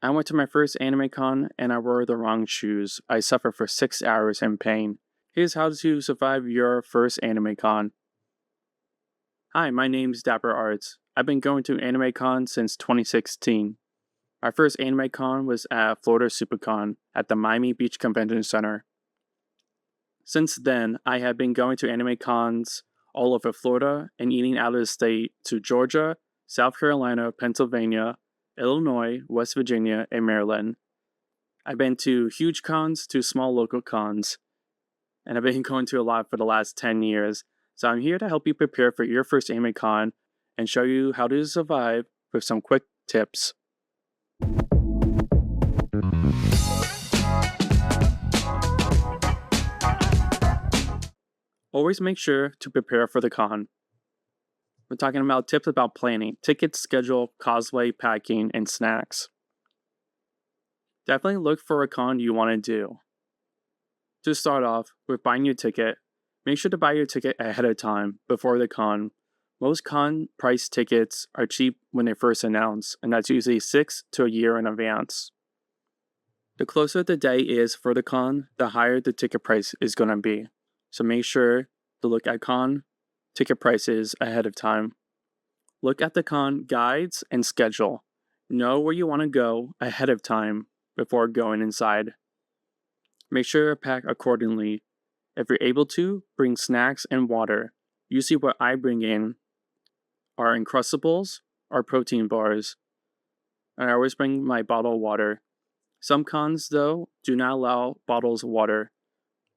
I went to my first anime con and I wore the wrong shoes. I suffered for 6 hours in pain. Here's how to survive your first anime con. Hi, my name's dapper.arts. I've been going to anime con since 2016. My first anime con was at Florida SuperCon at the Miami Beach Convention Center. Since then, I have been going to anime cons all over Florida and eating out of the state to Georgia, South Carolina, Pennsylvania, Illinois, West Virginia, and Maryland. I've been to huge cons to small local cons, and I've been going to a lot for the last 10 years. So I'm here to help you prepare for your first anime con and show you how to survive with some quick tips. Always make sure to prepare for the con. We're talking about tips about planning, tickets, schedule, cosplay, packing, and snacks. Definitely look for a con you want to do. To start off with buying your ticket, make sure to buy your ticket ahead of time before the con. Most con price tickets are cheap when they first announce, and that's usually 6 to a year in advance. The closer the day is for the con, the higher the ticket price is going to be. So make sure to look at con ticket prices ahead of time. Look at the con guides and schedule. Know where you want to go ahead of time before going inside. Make sure to pack accordingly. If you're able to, bring snacks and water. Usually what I bring in are Uncrustables or protein bars. And I always bring my bottle of water. Some cons, though, do not allow bottles of water.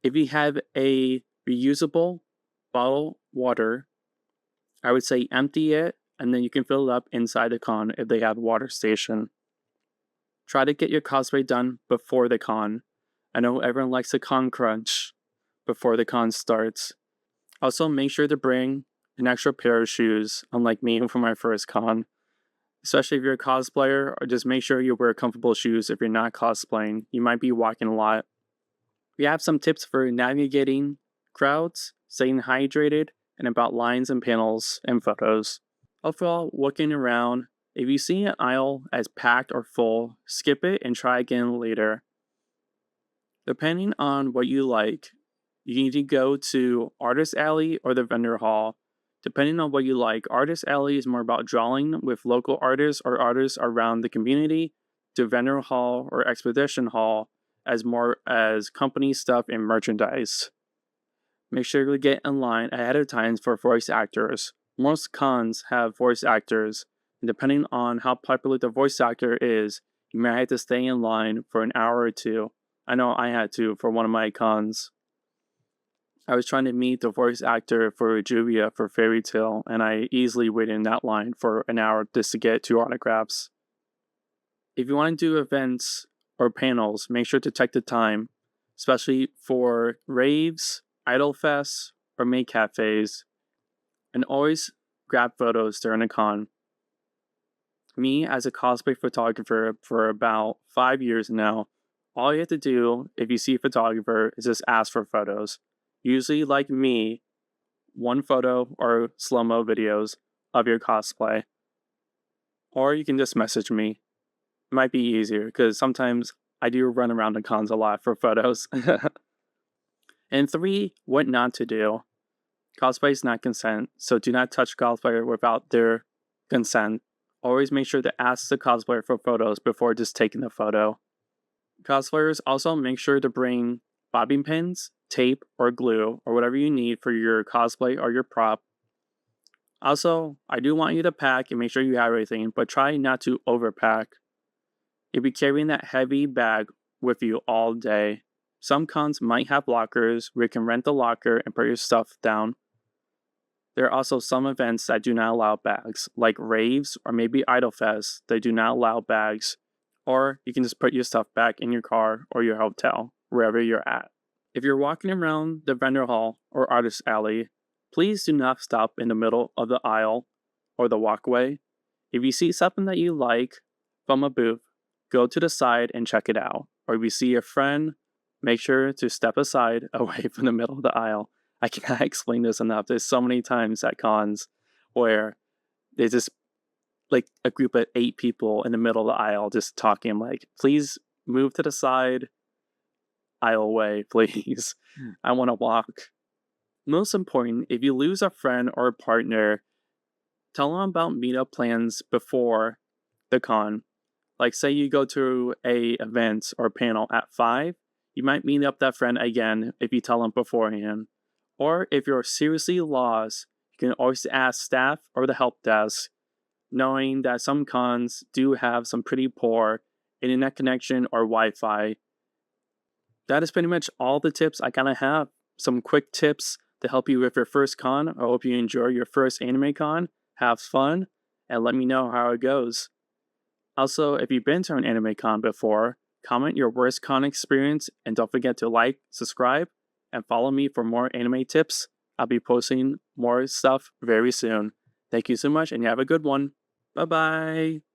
If you have a reusable bottle water, I would say empty it and then you can fill it up inside the con if they have a water station. Try to get your cosplay done before the con. I know everyone likes the con crunch before the con starts. Also, make sure to bring an extra pair of shoes, unlike me for my first con. Especially if you're a cosplayer, or just make sure you wear comfortable shoes if you're not cosplaying. You might be walking a lot. We have some tips for navigating crowds, staying hydrated, and about lines and panels and photos. Overall, looking around, if you see an aisle as packed or full, skip it and try again later. Depending on what you like, you need to go to Artist Alley or the vendor hall. Depending on what you like, Artist Alley is more about drawing with local artists or artists around the community, to vendor hall or expedition hall as more as company stuff and merchandise. Make sure to get in line ahead of time for voice actors. Most cons have voice actors, and depending on how popular the voice actor is, you might have to stay in line for an hour or two. I know I had to for one of my cons. I was trying to meet the voice actor for Juvia for Fairy Tail, and I easily waited in that line for an hour just to get 2 autographs. If you want to do events or panels, make sure to check the time, especially for raves, idol fests, or maid cafes, and always grab photos during a con. Me, as a cosplay photographer for about 5 years now, all you have to do if you see a photographer is just ask for photos. Usually, like me, 1 photo or slow-mo videos of your cosplay. Or you can just message me. It might be easier because sometimes I do run around the cons a lot for photos. And 3, what not to do. Cosplay is not consent, so do not touch cosplayer without their consent. Always make sure to ask the cosplayer for photos before just taking the photo. Cosplayers also make sure to bring bobbing pins, tape, or glue, or whatever you need for your cosplay or your prop. Also, I do want you to pack and make sure you have everything, but try not to overpack. You'll be carrying that heavy bag with you all day. Some cons might have lockers where you can rent the locker and put your stuff down. There are also some events that do not allow bags, like raves or maybe Idol Fest. They do not allow bags. Or you can just put your stuff back in your car or your hotel, wherever you're at. If you're walking around the vendor hall or artist alley, please do not stop in the middle of the aisle or the walkway. If you see something that you like from a booth, go to the side and check it out. Or if you see a friend, make sure to step aside away from the middle of the aisle. I cannot explain this enough. There's so many times at cons where they just like a group of 8 people in the middle of the aisle just talking like, please move to the side aisle way, please. I want to walk. Most important, if you lose a friend or a partner, tell them about meetup plans before the con. Like say you go to a event or panel at 5, you might meet up that friend again if you tell them beforehand. Or if you're seriously lost, you can always ask staff or the help desk, knowing that some cons do have some pretty poor internet connection or Wi-Fi. That is pretty much all the tips I kind of have. Some quick tips to help you with your first con. I hope you enjoy your first anime con. Have fun, and let me know how it goes. Also, if you've been to an anime con before, comment your worst con experience, and don't forget to like, subscribe, and follow me for more anime tips. I'll be posting more stuff very soon. Thank you so much, and you have a good one. Bye bye.